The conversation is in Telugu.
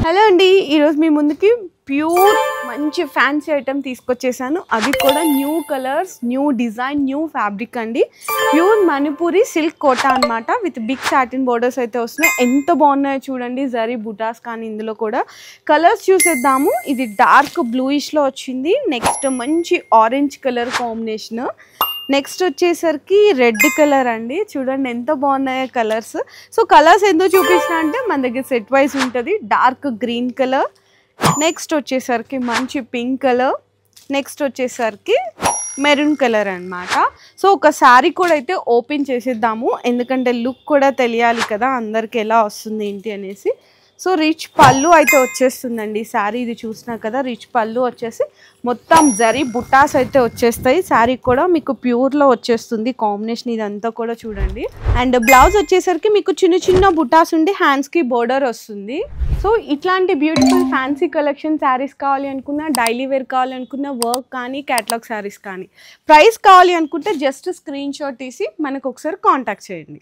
హలో అండి, ఈరోజు మీ ముందుకి ప్యూర్ మంచి ఫ్యాన్సీ ఐటమ్ తీసుకొచ్చేసాను. అది కూడా new colours, new design, new fabric అండి. ప్యూర్ మణిపూరి సిల్క్ కోటా అనమాట. విత్ బిగ్ సాటిన్ బోర్డర్స్ అయితే వస్తున్నాయి. ఎంత బాగున్నాయో చూడండి. జరీ బుటాస్ కానీ ఇందులో కూడా కలర్స్ చూసేద్దాము. ఇది డార్క్ బ్లూయిష్లో వచ్చింది. నెక్స్ట్ మంచి ఆరెంజ్ కలర్ కాంబినేషన్. నెక్స్ట్ వచ్చేసరికి రెడ్ కలర్ అండి. చూడండి ఎంత బాగున్నాయో కలర్స్. సో కలర్స్ ఎందుకు చూపించిన అంటే మన దగ్గర సెట్ వైజ్ ఉంటుంది. డార్క్ గ్రీన్ కలర్, నెక్స్ట్ వచ్చేసరికి మంచి పింక్ కలర్, నెక్స్ట్ వచ్చేసరికి మెరూన్ కలర్ అనమాట. సో ఒక శారీ కూడా అయితే ఓపెన్ చేసేద్దాము, ఎందుకంటే లుక్ కూడా తెలియాలి కదా అందరికి ఎలా వస్తుంది ఏంటి అనేసి. సో రిచ్ పళ్ళు అయితే వచ్చేస్తుందండి శారీ. ఇది చూసినా కదా, రిచ్ పళ్ళు వచ్చేసి మొత్తం జరీ బుటాస్ అయితే వచ్చేస్తాయి. శారీ కూడా మీకు ప్యూర్లో వచ్చేస్తుంది కాంబినేషన్. ఇదంతా కూడా చూడండి. అండ్ బ్లౌజ్ వచ్చేసరికి మీకు చిన్న చిన్న బుటాస్ ఉండి హ్యాండ్స్కి బోర్డర్ వస్తుంది. సో ఇట్లాంటి బ్యూటిఫుల్ ఫ్యాన్సీ కలెక్షన్ శారీస్ కావాలి అనుకున్నా, డైలీ వేర్ కావాలి అనుకున్నా, వర్క్ కానీ క్యాటలాగ్ శారీస్ కానీ, ప్రైస్ కావాలి అనుకుంటే జస్ట్ స్క్రీన్ షాట్ తీసి మనకు ఒకసారి కాంటాక్ట్ చేయండి.